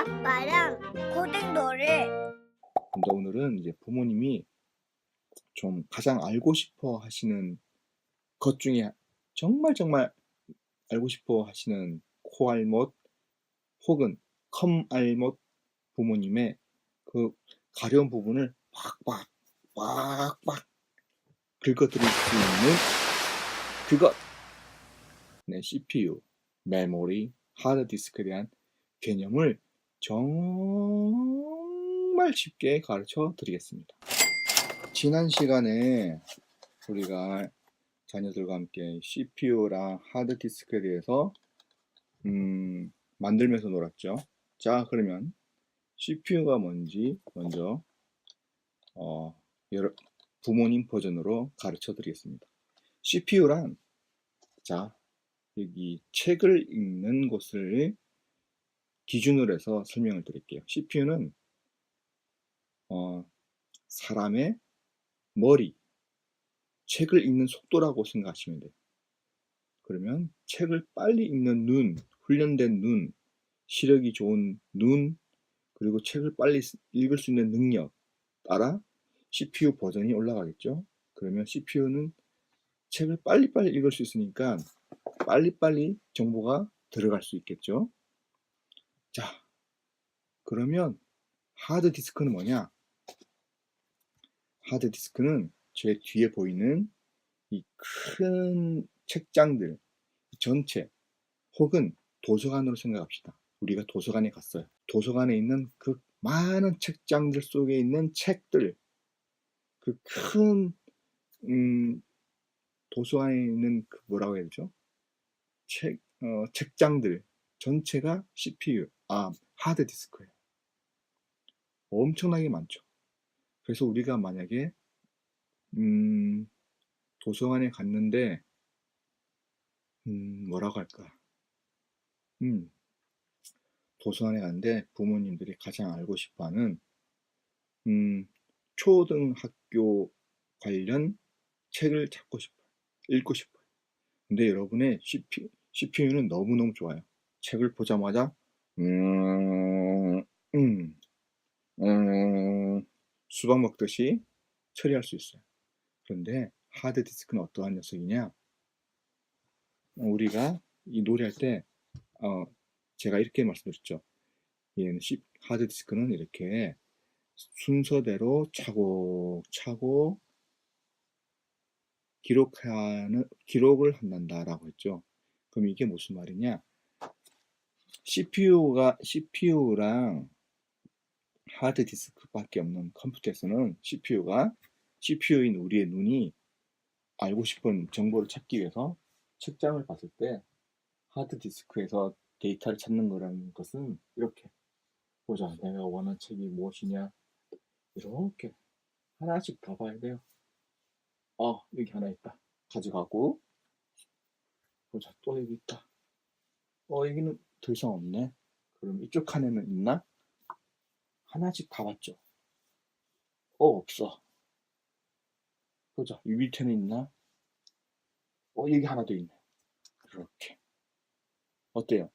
아빠랑 고등도를 근데 오늘은 이제 부모님이 좀 가장 알고 싶어 하시는 것 중에 정말 알고 싶어 하시는 코알못 혹은 컴알못 부모님의 그 가려운 부분을 빡빡 긁어드릴 수 있는 그것! 네, CPU, 메모리, 하드디스크에 대한 개념을 정말 쉽게 가르쳐 드리겠습니다. 지난 시간에 우리가 자녀들과 함께 CPU랑 하드디스크에 대해서 만들면서 놀았죠. 자, 그러면 CPU가 뭔지 먼저 부모님 버전으로 가르쳐 드리겠습니다. CPU란, 자, 여기 책을 읽는 곳을 기준으로 해서 설명을 드릴게요. CPU는 사람의 머리, 책을 읽는 속도라고 생각하시면 돼요. 그러면 책을 빨리 읽는 눈, 훈련된 눈, 시력이 좋은 눈, 그리고 책을 빨리 읽을 수 있는 능력 따라 CPU 버전이 올라가겠죠. 그러면 CPU는 책을 빨리빨리 읽을 수 있으니까 빨리빨리 정보가 들어갈 수 있겠죠. 자, 그러면 하드디스크는 뭐냐? 하드디스크는 제 뒤에 보이는 이 큰 책장들 전체, 혹은 도서관으로 생각합시다. 우리가 도서관에 갔어요. 도서관에 있는 그 많은 책장들 속에 있는 책들, 그 큰 도서관에 있는 그 뭐라고 해야 되죠? 책장들 전체가 CPU, 하드디스크예요. 엄청나게 많죠. 그래서 우리가 만약에 도서관에 갔는데 뭐라고 할까? 도서관에 갔는데 부모님들이 가장 알고 싶어하는 초등학교 관련 책을 찾고 싶어요. 읽고 싶어요. 근데 여러분의 CPU는 너무너무 좋아요. 책을 보자마자 수박 먹듯이 처리할 수 있어요. 그런데 하드디스크는 어떠한 녀석이냐? 우리가 이 놀이할 때 제가 이렇게 말씀드렸죠. 얘는 하드디스크는 이렇게 순서대로 차곡차곡 기록을 한단다라고 했죠. 그럼 이게 무슨 말이냐? CPU랑 하드디스크밖에 없는 컴퓨터에서는 CPU인 우리의 눈이 알고 싶은 정보를 찾기 위해서 책장을 봤을 때 하드디스크에서 데이터를 찾는 거라는 것은 이렇게 보자. 내가 원하는 책이 무엇이냐? 이렇게 하나씩 다 봐야 돼요. 여기 하나 있다. 가져가고, 보자. 또 여기 있다. 여기는 더 이상 없네. 그럼 이쪽 칸에는 있나? 하나씩 다 봤죠. 없어. 보자. 이 밑에는 있나? 여기 하나 더 있네. 이렇게. 어때요?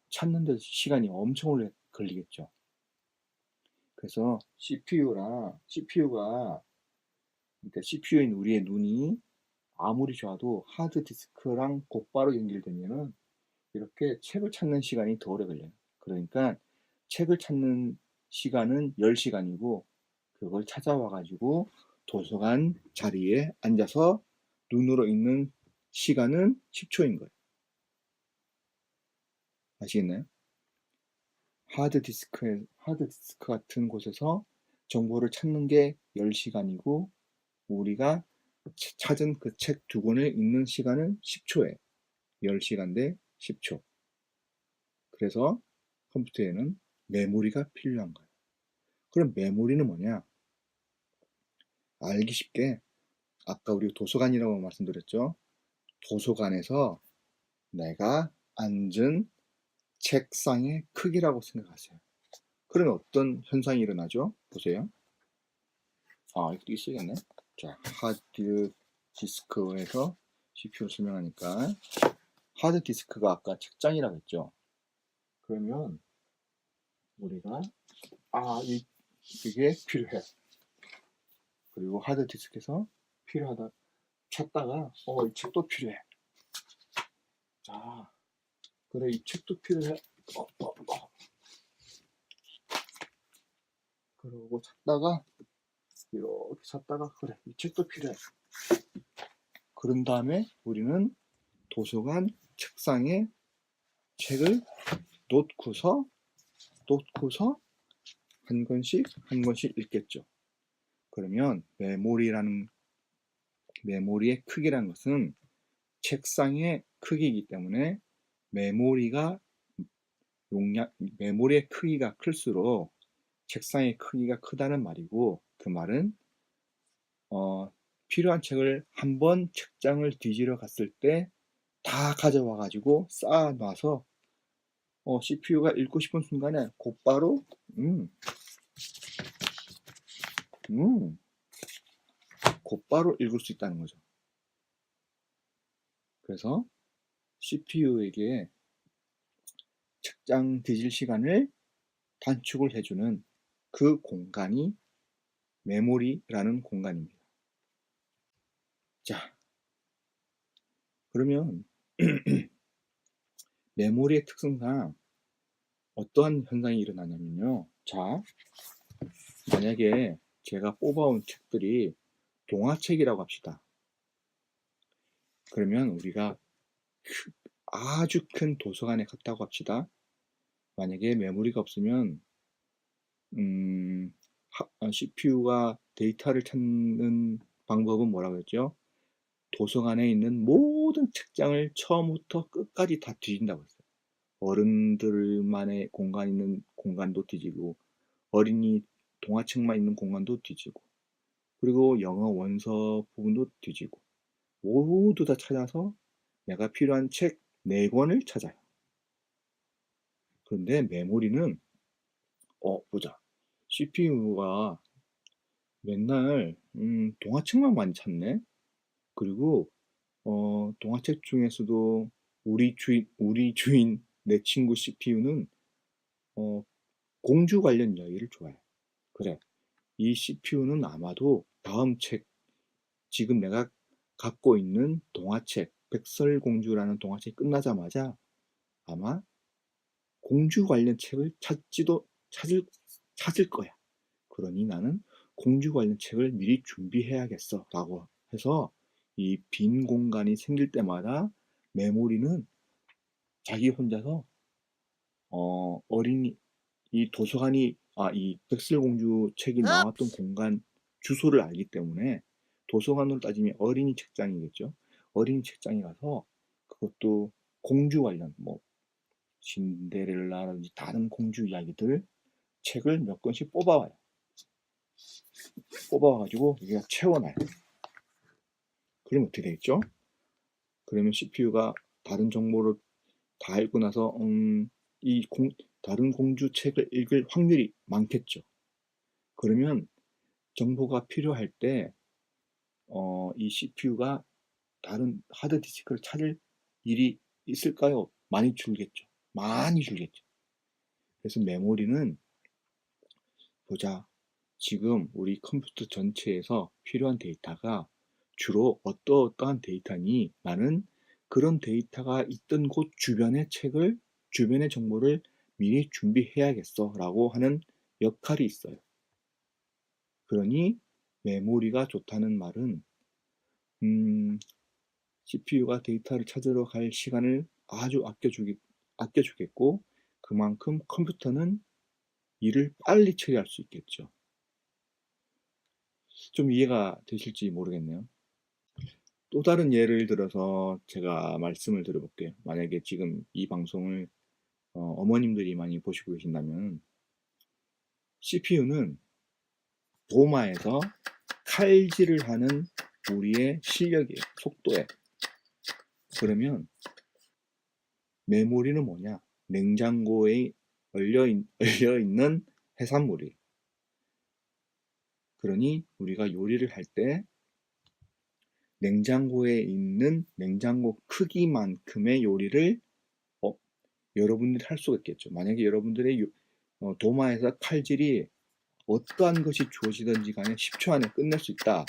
찾는데 시간이 엄청 오래 걸리겠죠. 그래서 그러니까 CPU인 우리의 눈이 아무리 좋아도 하드디스크랑 곧바로 연결되면은 이렇게 책을 찾는 시간이 더 오래 걸려요. 그러니까 책을 찾는 시간은 10시간이고 그걸 찾아와가지고 도서관 자리에 앉아서 눈으로 읽는 시간은 10초인 거예요. 아시겠나요? 하드디스크 같은 곳에서 정보를 찾는 게 10시간이고 우리가 찾은 그 책 두 권을 읽는 시간은 10초예요. 10시간 대 10초. 그래서 컴퓨터에는 메모리가 필요한 거예요. 그럼 메모리는 뭐냐? 알기 쉽게 아까 우리 도서관이라고 말씀드렸죠. 도서관에서 내가 앉은 책상의 크기라고 생각하세요. 그러면 어떤 현상이 일어나죠? 보세요. 이것도 있어야겠네. 자, 하드디스크에서 CPU 설명하니까 하드디스크가 아까 책장이라고 했죠. 그러면 우리가 이게 필요해. 그리고 하드디스크에서 필요하다 찾다가 이 책도 필요해. 자, 그래 이 책도 필요해. 그러고 찾다가 이렇게 찾다가 그래 이 책도 필요해. 그런 다음에 우리는 도서관 책상에 책을 놓고서 한 권씩 읽겠죠. 그러면 메모리의 크기라는 것은 책상의 크기이기 때문에 메모리의 크기가 클수록 책상의 크기가 크다는 말이고, 그 말은 필요한 책을 한번 책장을 뒤지러 갔을 때 다 가져와 가지고 쌓아놔서 CPU가 읽고 싶은 순간에 곧바로 곧바로 읽을 수 있다는 거죠. 그래서 CPU에게 책장 뒤질 시간을 단축을 해주는 그 공간이 메모리라는 공간입니다. 자, 그러면 메모리의 특성상 어떠한 현상이 일어나냐면요. 자, 만약에 제가 뽑아온 책들이 동화책이라고 합시다. 그러면 우리가 아주 큰 도서관에 갔다고 합시다. 만약에 메모리가 없으면 CPU가 데이터를 찾는 방법은 뭐라고 했죠? 도서관에 있는 모든 책장을 처음부터 끝까지 다 뒤진다고 했어요. 어른들만의 공간 있는 공간도 뒤지고, 어린이 동화책만 있는 공간도 뒤지고, 그리고 영어 원서 부분도 뒤지고, 모두 다 찾아서 내가 필요한 책 4권을 찾아요. 그런데 메모리는 보자. CPU가 맨날 동화책만 많이 찾네. 그리고 동화책 중에서도 우리 주인 내 친구 CPU는 공주 관련 이야기를 좋아해. 그래, 이 CPU는 아마도 다음 책, 지금 내가 갖고 있는 동화책 백설공주라는 동화책이 끝나자마자 아마 공주 관련 책을 찾을 거야. 그러니 나는 공주 관련 책을 미리 준비해야겠어 라고 해서 이 빈 공간이 생길 때마다 메모리는 자기 혼자서 이 도서관이 이 백설공주 책이 나왔던 공간 주소를 알기 때문에, 도서관으로 따지면 어린이 책장이겠죠. 어린이 책장에 가서 그것도 공주 관련 신데렐라라든지 다른 공주 이야기들 책을 몇 권씩 뽑아와요. 뽑아와가지고 여기가 채워놔요. 그러면 어떻게 되겠죠? 그러면 CPU가 다른 정보를 다 읽고 나서 다른 공주 책을 읽을 확률이 많겠죠. 그러면 정보가 필요할 때 이 CPU가 다른 하드디스크를 찾을 일이 있을까요? 많이 줄겠죠. 많이 줄겠죠. 그래서 메모리는 보자. 지금 우리 컴퓨터 전체에서 필요한 데이터가 주로 어떠한 데이터니, 나는 그런 데이터가 있던 곳 주변의 정보를 미리 준비해야겠어 라고 하는 역할이 있어요. 그러니 메모리가 좋다는 말은 CPU가 데이터를 찾으러 갈 시간을 아주 아껴주겠고, 그만큼 컴퓨터는 일을 빨리 처리할 수 있겠죠. 좀 이해가 되실지 모르겠네요. 또 다른 예를 들어서 제가 말씀을 드려볼게요. 만약에 지금 이 방송을 어머님들이 많이 보시고 계신다면, CPU는 도마에서 칼질을 하는 우리의 실력이에요. 속도에. 그러면 메모리는 뭐냐? 냉장고에 얼려있는 해산물이에요. 그러니 우리가 요리를 할 때 냉장고에 있는 냉장고 크기만큼의 요리를 여러분들이 할 수가 있겠죠. 만약에 여러분들의 도마에서 칼질이 어떠한 것이 주어지든지 간에 10초 안에 끝낼 수 있다.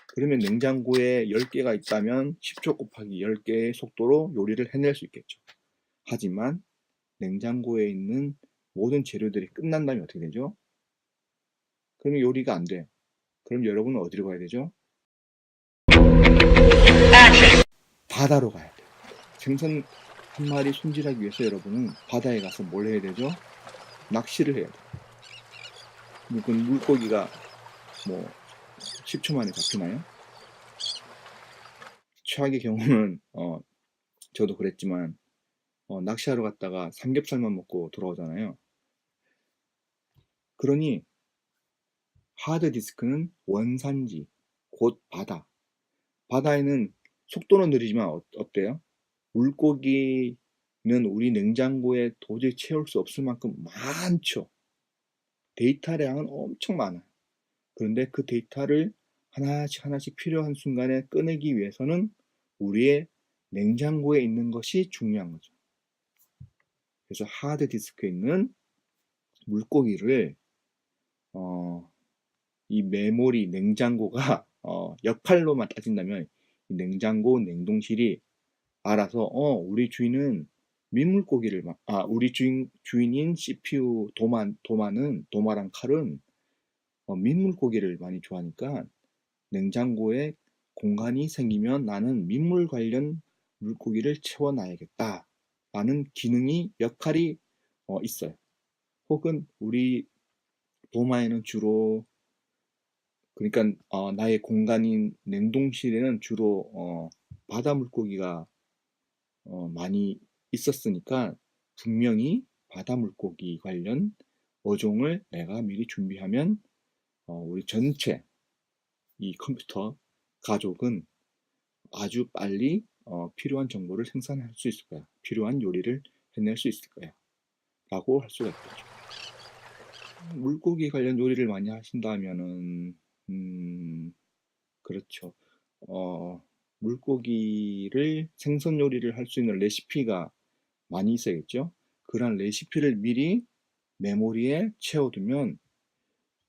그러면 냉장고에 10개가 있다면 10초 곱하기 10개의 속도로 요리를 해낼 수 있겠죠. 하지만 냉장고에 있는 모든 재료들이 끝난다면 어떻게 되죠? 그러면 요리가 안 돼요. 그럼 여러분은 어디로 가야 되죠? 바다로 가야 돼요. 생선 한 마리 손질하기 위해서 여러분은 바다에 가서 뭘 해야 되죠? 낚시를 해야 돼요. 물고기가 뭐 10초 만에 잡히나요? 최악의 경우는 저도 그랬지만 낚시하러 갔다가 삼겹살만 먹고 돌아오잖아요. 그러니 하드디스크는 원산지, 곧 바다. 바다에는 속도는 느리지만 어때요? 물고기는 우리 냉장고에 도저히 채울 수 없을 만큼 많죠. 데이터량은 엄청 많아요. 그런데 그 데이터를 하나씩 필요한 순간에 꺼내기 위해서는 우리의 냉장고에 있는 것이 중요한 거죠. 그래서 하드디스크에 있는 물고기를 이 메모리 냉장고가 역할로만 따진다면 냉장고 냉동실이 알아서 우리 주인은 민물고기를 우리 주인인 CPU 도마랑 칼은 민물고기를 많이 좋아하니까 냉장고에 공간이 생기면 나는 민물 관련 물고기를 채워놔야겠다 라는 역할이 있어요. 혹은 우리 도마에는 주로 그러니까 나의 공간인 냉동실에는 주로 바다 물고기가 많이 있었으니까 분명히 바다 물고기 관련 어종을 내가 미리 준비하면 우리 전체 이 컴퓨터 가족은 아주 빨리 필요한 정보를 생산할 수 있을 거야. 필요한 요리를 해낼 수 있을 거야. 라고 할 수가 있겠죠. 물고기 관련 요리를 많이 하신다면은 그렇죠. 물고기를 생선 요리를 할 수 있는 레시피가 많이 있어야겠죠. 그런 레시피를 미리 메모리에 채워두면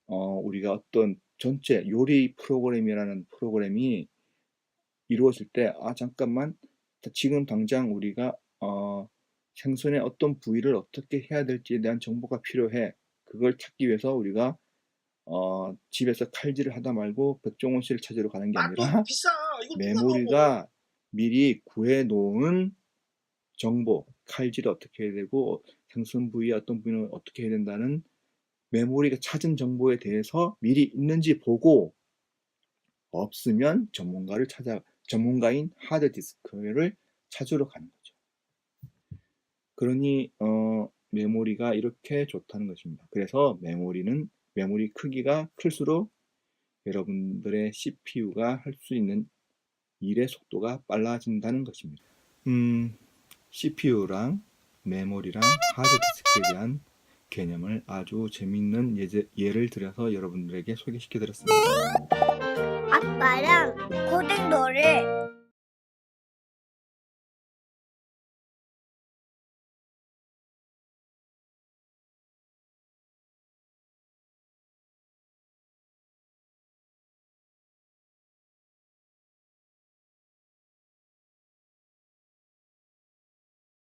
우리가 어떤 전체 요리 프로그램이라는 프로그램이 이루어질 때 잠깐만 지금 당장 우리가 생선의 어떤 부위를 어떻게 해야 될지에 대한 정보가 필요해. 그걸 찾기 위해서 우리가 집에서 칼질을 하다 말고 백종원 씨를 찾으러 가는 게 아니라 메모리가 미리 구해 놓은 정보, 칼질을 어떻게 해야 되고 생선 부위의 어떤 부위는 어떻게 해야 된다는 메모리가 찾은 정보에 대해서 미리 있는지 보고 없으면 전문가인 하드디스크를 찾으러 가는 거죠. 그러니 메모리가 이렇게 좋다는 것입니다. 그래서 메모리 크기가 클수록 여러분들의 CPU가 할 수 있는 일의 속도가 빨라진다는 것입니다. CPU랑 메모리랑 하드디스크에 대한 개념을 아주 재미있는 예를 들어서 여러분들에게 소개시켜 드렸습니다. 아빠랑 고등도를